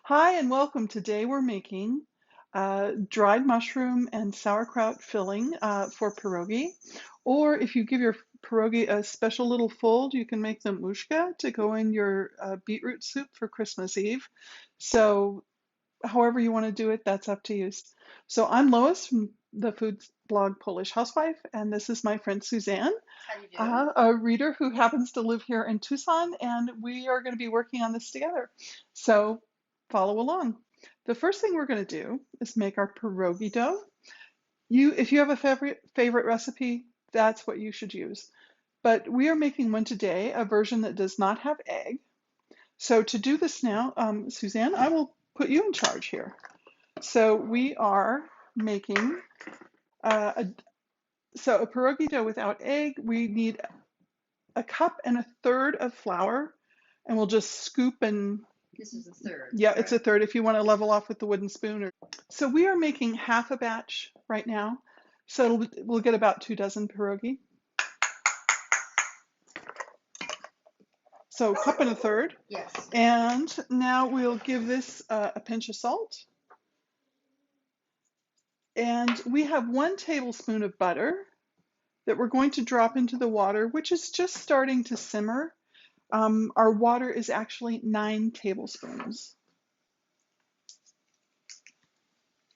Hi and welcome. Today we're making dried mushroom and sauerkraut filling for pierogi. Or if you give your pierogi a special little fold, you can make them uszka to go in your beetroot soup for Christmas Eve. So however you want to do it, that's up to you. So I'm Lois from the food blog Polish Housewife, and this is my friend Suzanne, How you doing? a reader who happens to live here in Tucson, and we are going to be working on this together. So follow along. The first thing we're going to do is make our pierogi dough. If you have a favorite recipe, that's what you should use. But we are making one today, a version that does not have egg. So to do this now, Suzanne, I will put you in charge here. So we are making a a pierogi dough without egg. We need a cup and a third of flour, and we'll just scoop and This is the third, yeah, it's a correct? third if you want to level off with the wooden spoon. So we are making half a batch right now. So we'll get about 2 dozen pierogi. So a cup and a third. Yes. And now we'll give this a pinch of salt. And we have 1 tablespoon of butter that we're going to drop into the water, which is just starting to simmer. Our water is actually 9 tablespoons.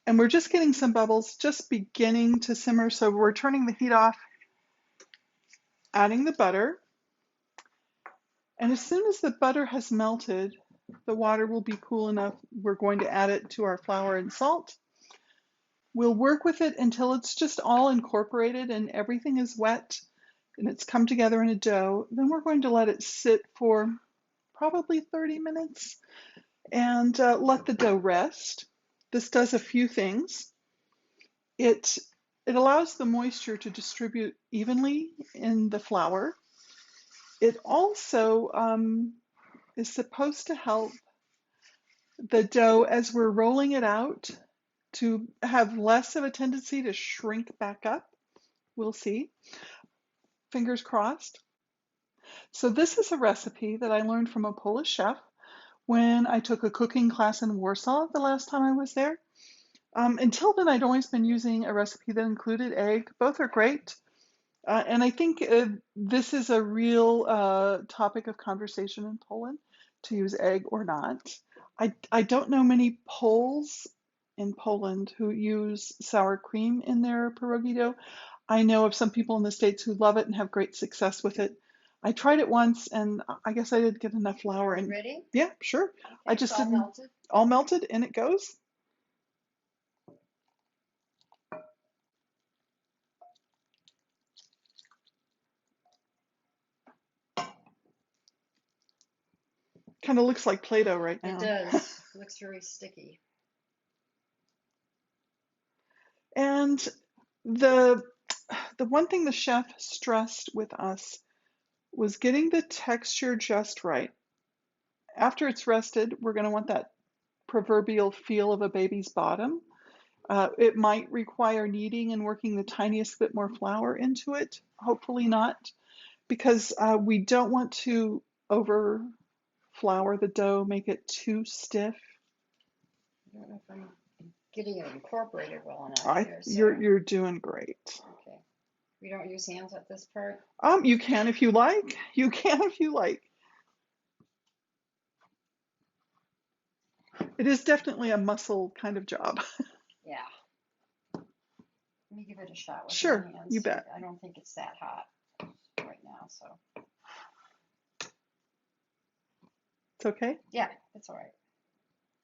And we're just getting some bubbles, just beginning to simmer. So we're turning the heat off, adding the butter. And as soon as the butter has melted, the water will be cool enough. We're going to add it to our flour and salt. We'll work with it until it's just all incorporated and everything is wet and it's come together in a dough. Then we're going to let it sit for probably 30 minutes and let the dough rest. This does a few things. It allows the moisture to distribute evenly in the flour. It also is supposed to help the dough as we're rolling it out to have less of a tendency to shrink back up. We'll see. Fingers crossed. So this is a recipe that I learned from a Polish chef when I took a cooking class in Warsaw the last time I was there. Until then, I'd always been using a recipe that included egg. Both are great. And I think this is a real topic of conversation in Poland, to use egg or not. I don't know many Poles in Poland who use sour cream in their pierogi dough. I know of some people in the States who love it and have great success with it. I tried it once and I guess I didn't get enough flour. You And ready? yeah, sure. I Okay, it's just all didn't. melted. All melted, and it goes. Kind of looks like Play-Doh right It now. does. It looks very sticky. And the the one thing the chef stressed with us was getting the texture just right. After it's rested, we're going to want that proverbial feel of a baby's bottom. It might require kneading and working the tiniest bit more flour into it. Hopefully not, because we don't want to over flour the dough, make it too stiff. I don't know if I'm getting it incorporated well enough I here, so you're doing great. okay. We don't use hands at this part. You can if you like. You can if you like. It is definitely a muscle kind of job. Yeah. Let me give it a shot with my Sure, you hands. bet. I don't think it's that hot right now, so It's okay. yeah, it's all right.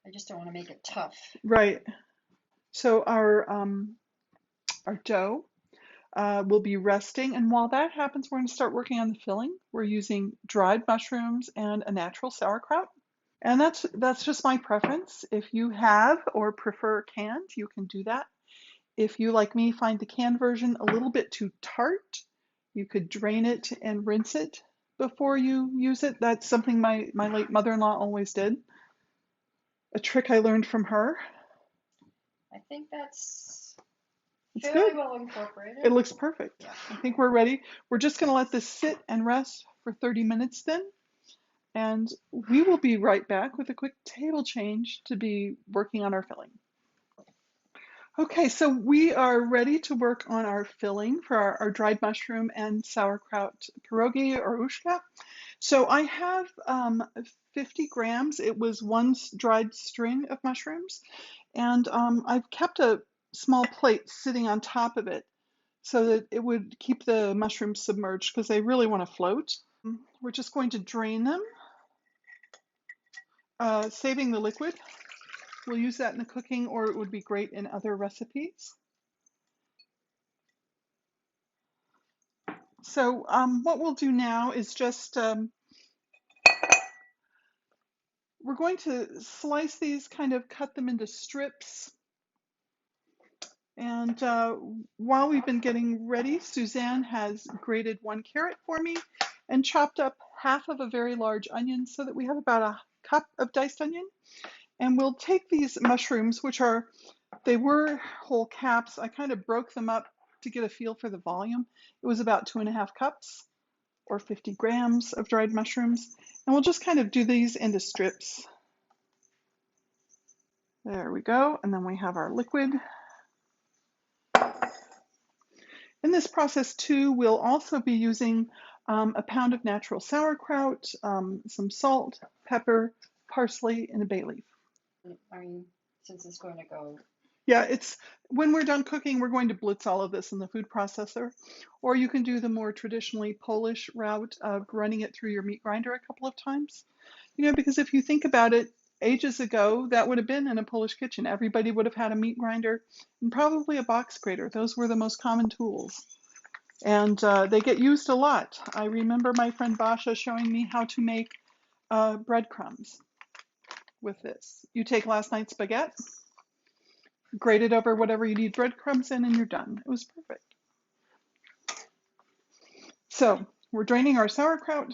I just don't want to make it tough. Right. So our dough will be resting, and while that happens, we're going to start working on the filling. We're using dried mushrooms and a natural sauerkraut, and that's just my preference. If you have or prefer canned, you can do that. If you, like me, find the canned version a little bit too tart, you could drain it and rinse it before you use it. That's something my late mother-in-law always did. A trick I learned from her. I think that's It's good. fairly well incorporated. It looks perfect. Yeah. I think we're ready. We're just going to let this sit and rest for 30 minutes then. And we will be right back with a quick table change to be working on our filling. Okay, so we are ready to work on our filling for our dried mushroom and sauerkraut pierogi or uszka. So I have 50 grams. It was one dried string of mushrooms, and I've kept a small plate sitting on top of it so that it would keep the mushrooms submerged because they really want to float. We're just going to drain them, saving the liquid. We'll use that in the cooking, or it would be great in other recipes. So what we'll do now is just, we're going to slice these, kind of cut them into strips. And while we've been getting ready, Suzanne has grated 1 carrot for me and chopped up half of a very large onion so that we have about a cup of diced onion. And we'll take these mushrooms, which they were whole caps. I kind of broke them up to get a feel for the volume. It was about 2.5 cups or 50 grams of dried mushrooms. And we'll just kind of do these into strips. There we go. And then we have our liquid. In this process too, we'll also be using a pound of natural sauerkraut, some salt, pepper, parsley, and a bay leaf. I mean, since it's going to go. Yeah, when we're done cooking, we're going to blitz all of this in the food processor. Or you can do the more traditionally Polish route of running it through your meat grinder a couple of times. You know, because if you think about it, ages ago, that would have been in a Polish kitchen. Everybody would have had a meat grinder and probably a box grater. Those were the most common tools. And they get used a lot. I remember my friend Basha showing me how to make breadcrumbs with this. You take last night's baguette, grate it over whatever you need breadcrumbs in, and you're done. It was perfect. So we're draining our sauerkraut.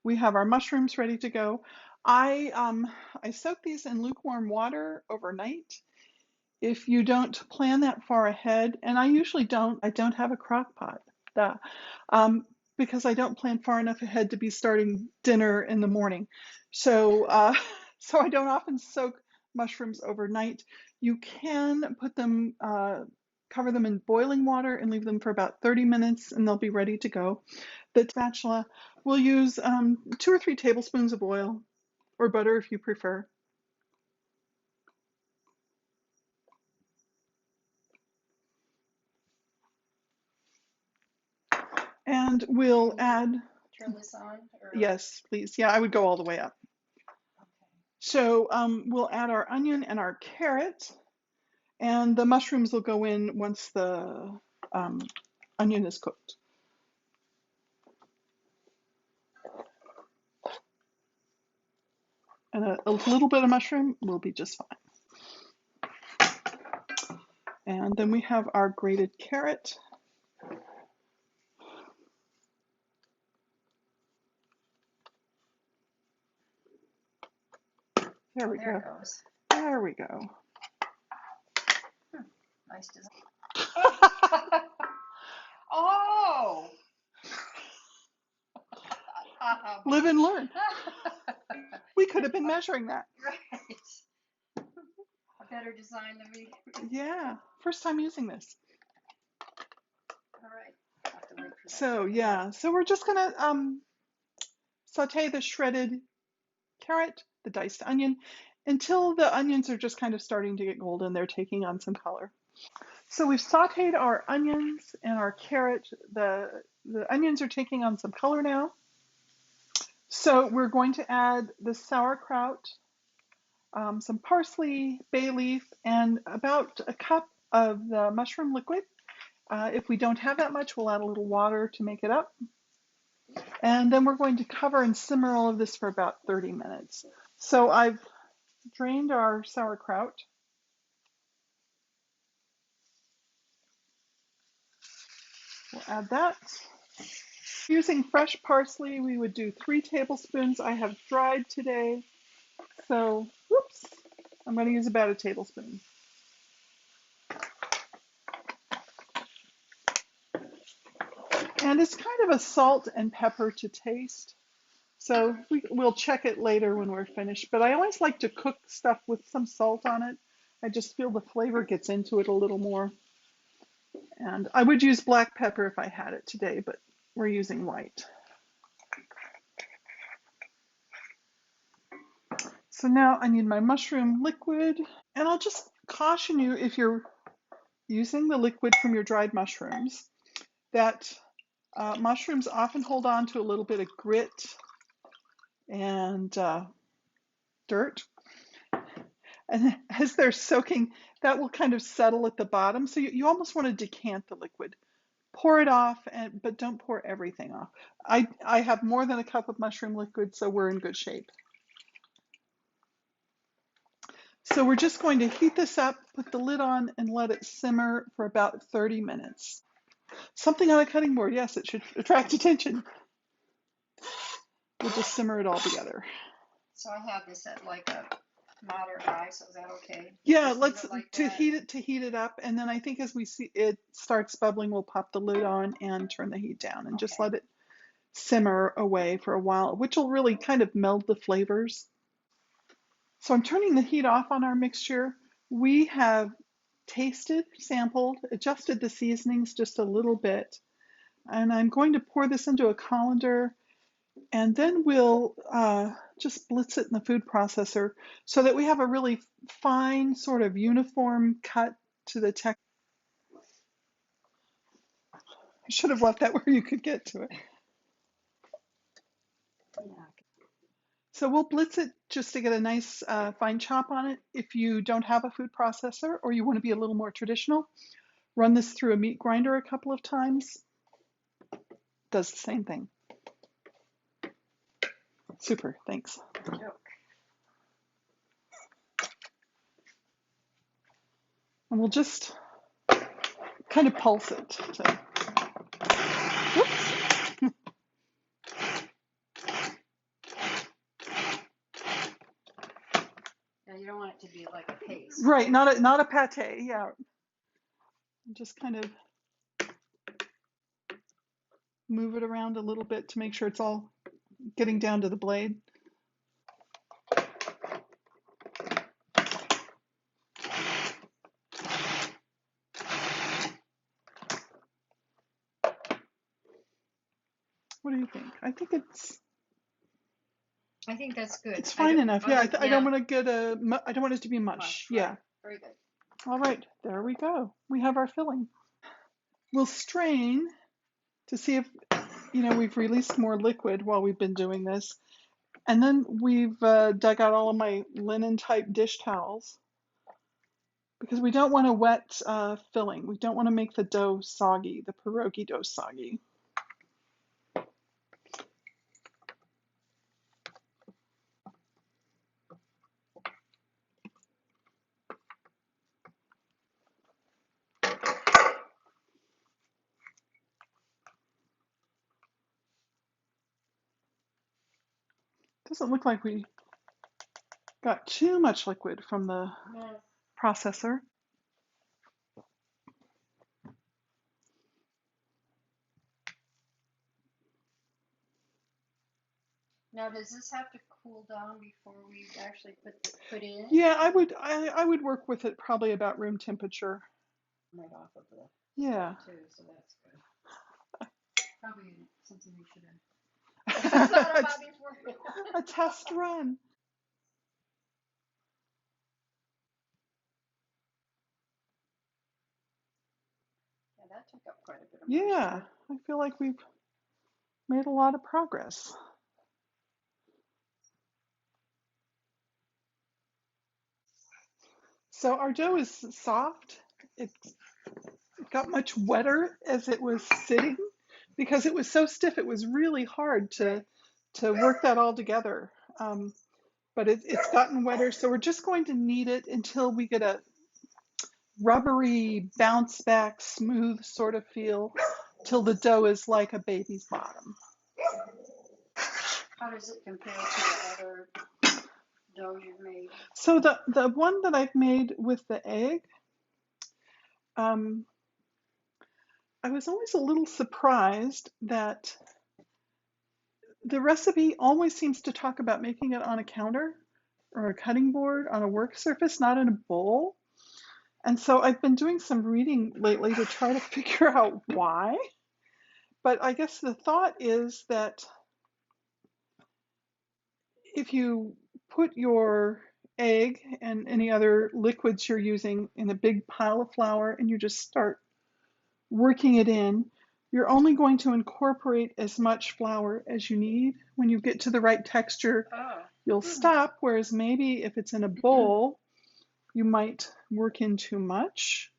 We have our mushrooms ready to go. I soak these in lukewarm water overnight. If you don't plan that far ahead, and I usually don't, I don't have a crock pot, because I don't plan far enough ahead to be starting dinner in the morning. So, so I don't often soak mushrooms overnight. You can put them, cover them in boiling water and leave them for about 30 minutes and they'll be ready to go. The spatula, we'll use 2 or 3 tablespoons of oil or butter if you prefer. And we'll add. Turn this on? Or? Yes, please. Yeah, I would go all the way up. Okay. So we'll add our onion and our carrot, and the mushrooms will go in once the onion is cooked. And a little bit of mushroom will be just fine. And then we have our grated carrot. There we go. It goes. There we go. Nice design. Oh! Live and learn. We could have been measuring that. Right. A better design than me. Yeah, first time using this. All right. I'll have to wait for that. So yeah, so we're just gonna saute the shredded carrot, the diced onion, until the onions are just kind of starting to get golden. They're taking on some color. So we've sauteed our onions and our carrot. The onions are taking on some color now. So we're going to add the sauerkraut, some parsley, bay leaf, and about a cup of the mushroom liquid. If we don't have that much, we'll add a little water to make it up. And then we're going to cover and simmer all of this for about 30 minutes. So I've drained our sauerkraut. We'll add that. Using fresh parsley, we would do 3 tablespoons. I have dried today, so whoops, I'm going to use about a tablespoon. And it's kind of a salt and pepper to taste. So we'll check it later when we're finished. But I always like to cook stuff with some salt on it. I just feel the flavor gets into it a little more. And I would use black pepper if I had it today, but we're using white. So now I need my mushroom liquid. And I'll just caution you, if you're using the liquid from your dried mushrooms, that mushrooms often hold on to a little bit of grit and dirt. And as they're soaking, that will kind of settle at the bottom. So you almost want to decant the liquid. Pour it off, but don't pour everything off. I have more than a cup of mushroom liquid, so we're in good shape. So we're just going to heat this up, put the lid on, and let it simmer for about 30 minutes. Something on a cutting board, yes, it should attract attention. We'll just simmer it all together. So I have this at like a moderate high, so is that okay? Yeah, Just leave it like to heat it up, and then I think as we see it starts bubbling, we'll pop the lid on and turn the heat down and just Okay. let it simmer away for a while, which will really kind of meld the flavors. So I'm turning the heat off on our mixture. We have tasted, sampled, adjusted the seasonings just a little bit, and I'm going to pour this into a colander, and then we'll just blitz it in the food processor so that we have a really fine sort of uniform cut to the texture. I should have left that where you could get to it. yeah. So we'll blitz it just to get a nice fine chop on it. If you don't have a food processor or you want to be a little more traditional, run this through a meat grinder a couple of times. Does the same thing. Super, thanks. Joke. And we'll just kind of pulse it. Whoops. Yeah, you don't want it to be like a paste. Right, not a pate, yeah. Just kind of move it around a little bit to make sure it's all getting down to the blade. What do you think? I think that's good. it's fine enough. Yeah, I don't want to get I don't want it to be mush. Right. Yeah. Very good. All right, there we go. We have our filling. We'll strain to see if we've released more liquid while we've been doing this. And then we've dug out all of my linen type dish towels because we don't want a wet filling. We don't want to make the dough soggy, the pierogi dough soggy. Doesn't look like we got too much liquid from the processor. Now, does this have to cool down before we actually put in? Yeah, I would work with it probably about room temperature. Right off of the Yeah. too, so that's good. Probably something we should have thought about before. A test run. Yeah, that took up quite a bit of Yeah, I feel like we've made a lot of progress. So our dough is soft. It got much wetter as it was sitting because it was so stiff. It was really hard to work that all together. But it's gotten wetter, so we're just going to knead it until we get a rubbery, bounce back, smooth sort of feel, till the dough is like a baby's bottom. How does it compare to the other dough you've made? So the one that I've made with the egg, I was always a little surprised that the recipe always seems to talk about making it on a counter or a cutting board on a work surface, not in a bowl. And so I've been doing some reading lately to try to figure out why. But I guess the thought is that if you put your egg and any other liquids you're using in a big pile of flour and you just start working it in, you're only going to incorporate as much flour as you need. When you get to the right texture, Oh. you'll stop, whereas maybe if it's in a bowl, you might work in too much.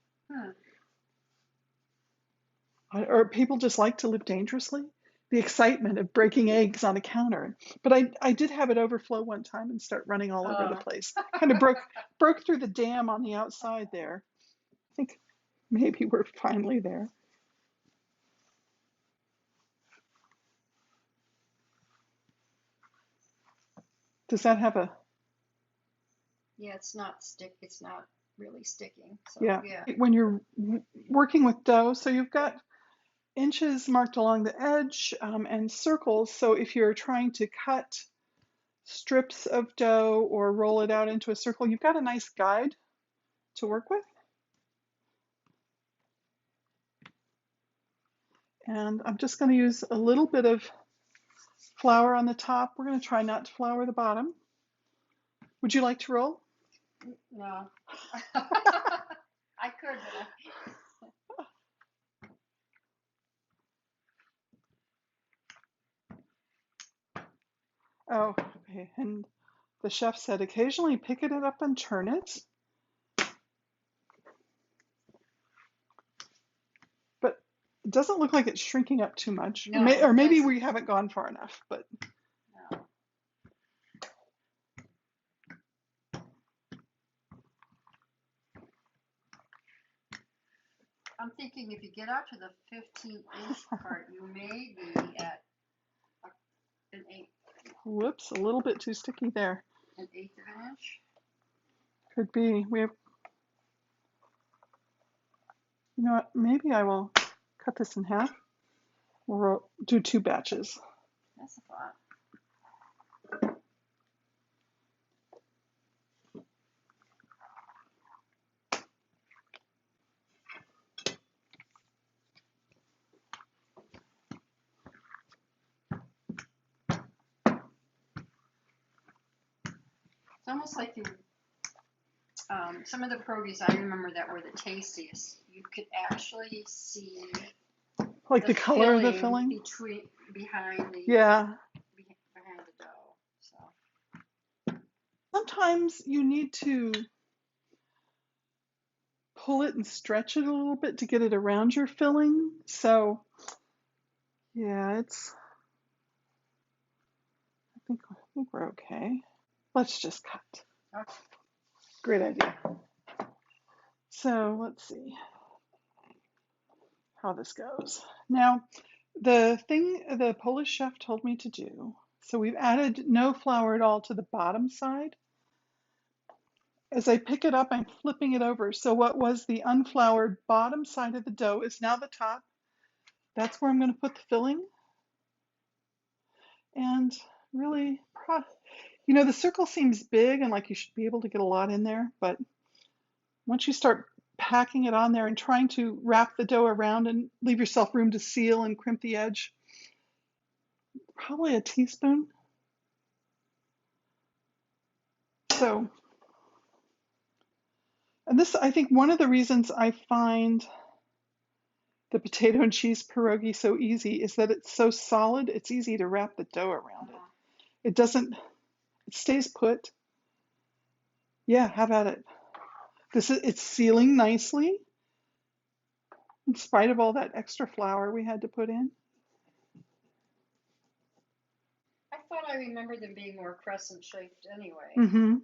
Or people just like to live dangerously. The excitement of breaking eggs on a counter. But I did have it overflow one time and start running all over the place. Kind of broke through the dam on the outside there. I think maybe we're finally there. Does that have a? Yeah, it's not really sticking. So, Yeah. yeah. When you're working with dough, so you've got inches marked along the edge and circles. So if you're trying to cut strips of dough or roll it out into a circle, you've got a nice guide to work with. And I'm just going to use a little bit of flour on the top. We're going to try not to flour the bottom. Would you like to roll? No. I could, but Oh, okay. And the chef said occasionally pick it up and turn it. But it doesn't look like it's shrinking up too much. No, Or maybe doesn't. we haven't gone far enough, but No. I'm thinking if you get out to the 15-inch part, you may be at an eighth. Whoops, a little bit too sticky there. An eighth of an inch? Could be. We have, you know what, maybe I will cut this in half. We'll do 2 batches. That's a lot. It's almost like some of the pierogies I remember that were the tastiest. You could actually see Like the color of the filling? Behind the dough. So sometimes you need to pull it and stretch it a little bit to get it around your filling. So yeah, I think we're okay. Let's just cut. okay. Great idea. So let's see how this goes. Now, the thing the Polish chef told me to do, so we've added no flour at all to the bottom side. As I pick it up, I'm flipping it over. So what was the unfloured bottom side of the dough is now the top. That's where I'm going to put the filling. And really, you know, the circle seems big and like you should be able to get a lot in there, but once you start packing it on there and trying to wrap the dough around and leave yourself room to seal and crimp the edge, probably a teaspoon. So, and this, I think one of the reasons I find the potato and cheese pierogi so easy is that it's so solid, it's easy to wrap the dough around it. It doesn't, it stays put. Yeah, how about it? It's sealing nicely in spite of all that extra flour we had to put in. I thought I remembered them being more crescent shaped anyway. Mm-hmm.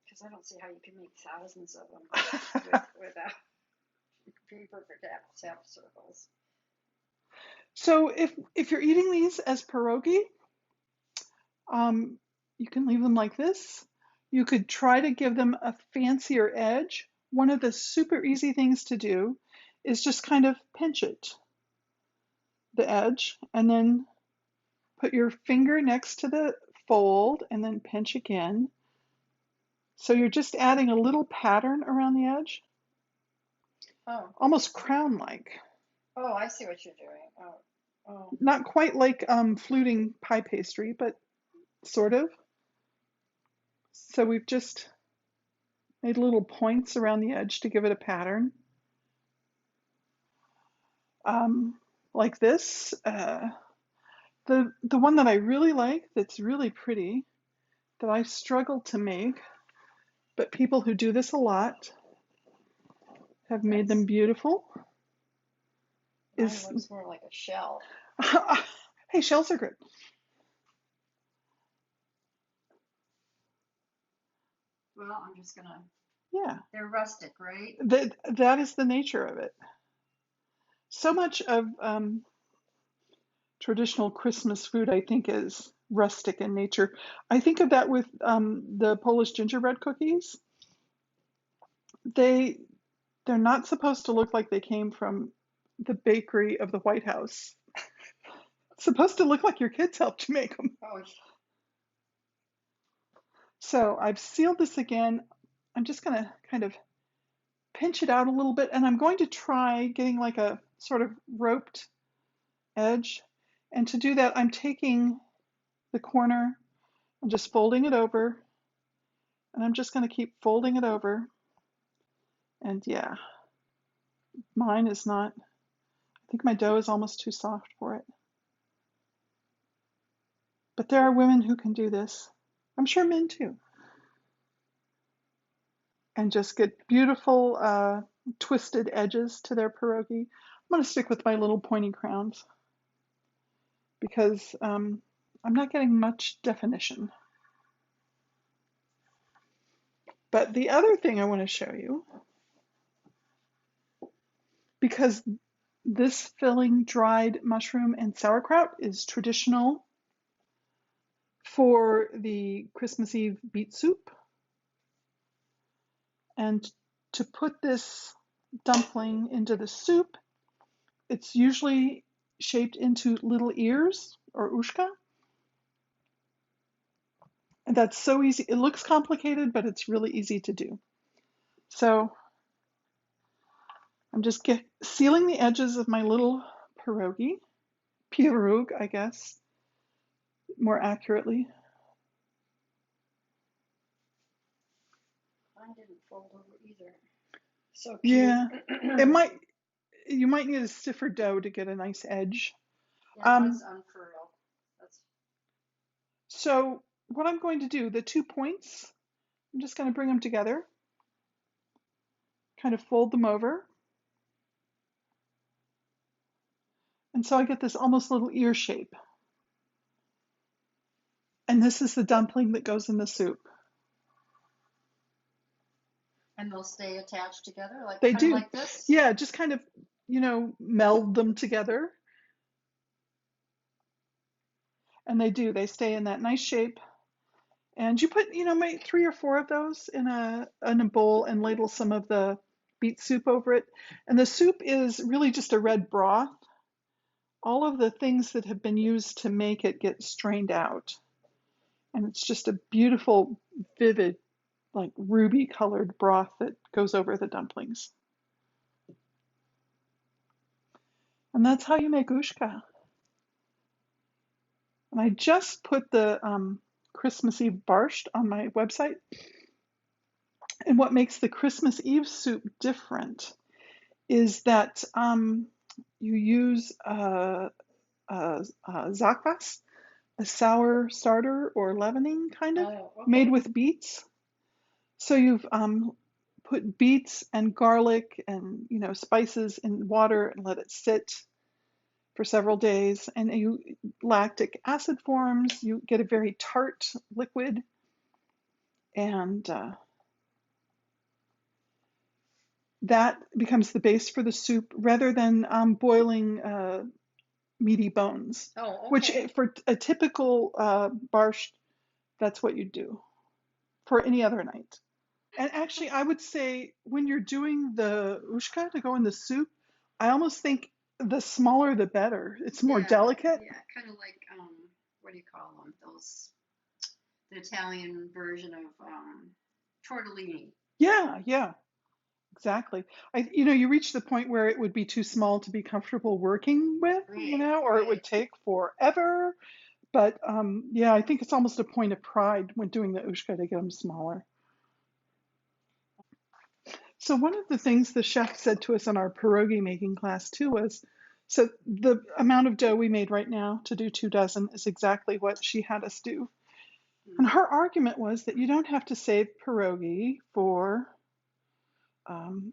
Because I don't see how you can make thousands of them without being perfect half circles. So if you're eating these as pierogi, you can leave them like this. You could try to give them a fancier edge one of the super easy things to do is just kind of pinch it, the edge, and then put your finger next to the fold and then pinch again. So you're just adding a little pattern around the edge, Oh. almost crown-like. Oh, I see what you're doing. Oh. Oh. Not quite like fluting pie pastry, but sort of. So we've just made little points around the edge to give it a pattern. Like this. The one that I really like, that's really pretty, that I struggle to make, but people who do this a lot have made them beautiful. Mine looks more like a shell. Hey, shells are good. Well, I'm just gonna. Yeah. They're rustic, right? That is the nature of it. So much of traditional Christmas food, I think, is rustic in nature. I think of that with the Polish gingerbread cookies. They're not supposed to look like they came from the bakery of the White House. It's supposed to look like your kids helped you make them. Oh. So I've sealed this again. I'm just going to kind of pinch it out a little bit, and I'm going to try getting like a sort of roped edge. And to do that, I'm taking the corner and just folding it over, and I'm just going to keep folding it over. And yeah, mine is not, I think my dough is almost too soft for it. But there are women who can do this. I'm sure men too. And just get beautiful twisted edges to their pierogi. I'm going to stick with my little pointy crowns because I'm not getting much definition. But the other thing I want to show you, because this filling dried mushroom and sauerkraut is traditional for the Christmas Eve beet soup. And to put this dumpling into the soup, it's usually shaped into little ears or uszka. And that's so easy. It looks complicated, but it's really easy to do. So I'm just sealing the edges of my little pierogi, I guess, more accurately. Mine didn't fold over either. So cute. Yeah, you might need a stiffer dough to get a nice edge. Yeah, mine's unfurled. So what I'm going to do, the 2 points, I'm just going to bring them together, kind of fold them over. And so I get this almost little ear shape. And this is the dumpling that goes in the soup. And they'll stay attached together, like They kind do. of like this? Yeah, just kind of, meld them together. And they do. They stay in that nice shape. And you put, maybe 3 or 4 of those in a bowl and ladle some of the beet soup over it. And the soup is really just a red broth. All of the things that have been used to make it get strained out. And it's just a beautiful, vivid, like ruby colored broth that goes over the dumplings. And that's how you make uszka. And I just put the Christmas Eve Barszcz on my website. And what makes the Christmas Eve soup different is that you use zakwas, a sour starter or leavening kind of, made with beets. So you've put beets and garlic and spices in water and let it sit for several days, and lactic acid forms. You get a very tart liquid, and that becomes the base for the soup rather than boiling meaty bones. Oh, okay. Which for a typical barszcz, that's what you do for any other night. And actually, I would say when you're doing the uszka to go in the soup, I almost think the smaller the better. It's more Yeah, delicate. yeah, kind of like what do you call them? Those the Italian version of tortellini. Yeah, yeah, exactly. You reach the point where it would be too small to be comfortable working with, Right, or it would right. take forever. But yeah, I think it's almost a point of pride when doing the uszka to get them smaller. So one of the things the chef said to us in our pierogi making class too was, so the amount of dough we made right now to do 2 dozen is exactly what she had us do. And Mm. her argument was that you don't have to save pierogi for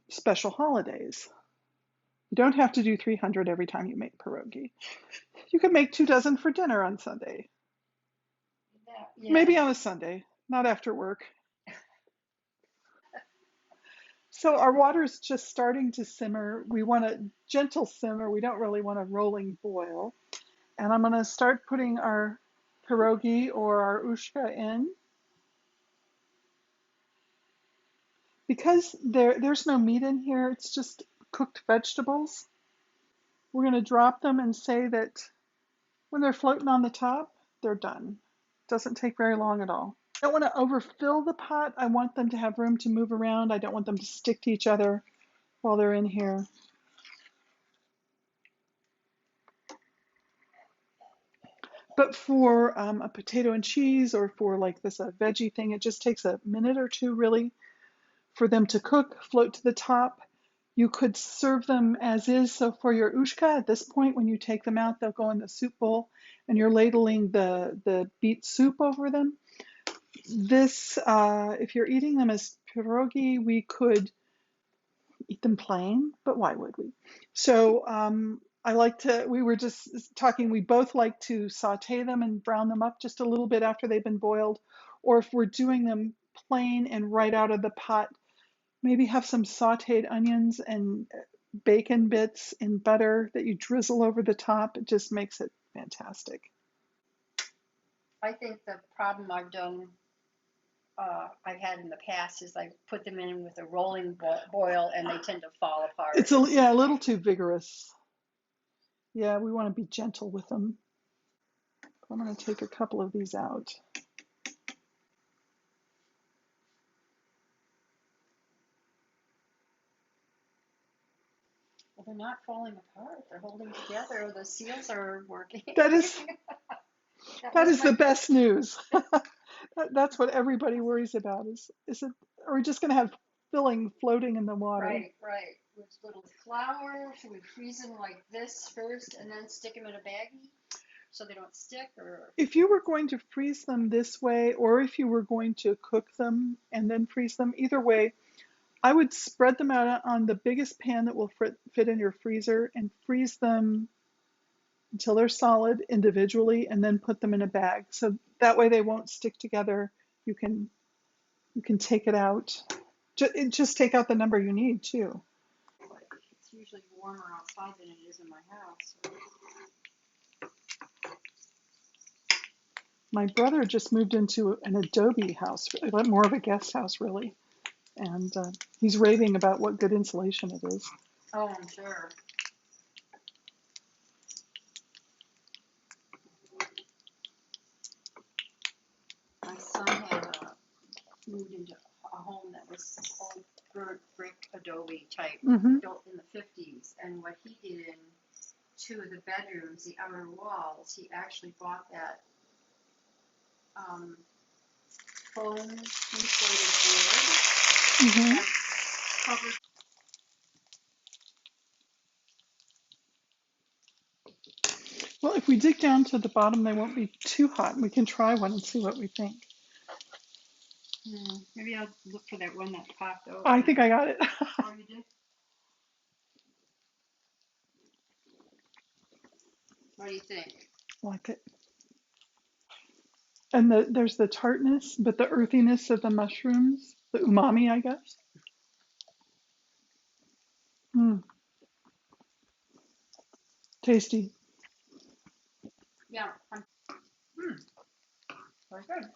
special holidays. You don't have to do 300 every time you make pierogi. You could make 2 dozen for dinner on Sunday, Yeah. maybe on a Sunday, not after work. So our water is just starting to simmer. We want a gentle simmer. We don't really want a rolling boil. And I'm going to start putting our pierogi or our uszka in. Because there's no meat in here, it's just cooked vegetables. We're going to drop them and say that when they're floating on the top, they're done. Doesn't take very long at all. I don't want to overfill the pot. I want them to have room to move around. I don't want them to stick to each other while they're in here. But for a potato and cheese or for like this a veggie thing, it just takes a minute or two really for them to cook, float to the top. You could serve them as is. So for your uszka, at this point, when you take them out, they'll go in the soup bowl, and you're ladling the beet soup over them. This, if you're eating them as pierogi, we could eat them plain, but why would we? So I like to, we were just talking, we both like to saute them and brown them up just a little bit after they've been boiled. Or if we're doing them plain and right out of the pot, maybe have some sauteed onions and bacon bits in butter that you drizzle over the top. It just makes it fantastic. I think the problem I've had in the past is I put them in with a rolling boil and they tend to fall apart. It's a little too vigorous. Yeah, we want to be gentle with them. I'm going to take a couple of these out. Well, they're not falling apart. They're holding together. The seals are working. That is That that was is my the best news. That's what everybody worries about. Is it? Are we just going to have filling floating in the water? right, right. With little flour, should we freeze them like this first and then stick them in a baggie so they don't stick? Or If you were going to freeze them this way, or if you were going to cook them and then freeze them, either way, I would spread them out on the biggest pan that will fit in your freezer and freeze them until they're solid individually and then put them in a bag. So that way they won't stick together. You can you can take it out. Just take out the number you need too. it's usually warmer outside than it is in my house. My brother just moved into an adobe house, more of a guest house really, and he's raving about what good insulation it is. Oh, I'm sure. My son had moved into a home that was old burnt brick adobe type, Hmm. built in the 50s. And what he did in two of the bedrooms, the outer walls, he actually bought that um, foam insulated board Hmm. that covers. Well, if we dig down to the bottom, they won't be too hot. We can try one and see what we think. Maybe I'll look for that one that popped I open. think I got it. Oh, you did? What do you think? Like it. And there's the tartness, but the earthiness of the mushrooms, the umami, I guess. Mm, tasty. Yeah. Hmm, very good.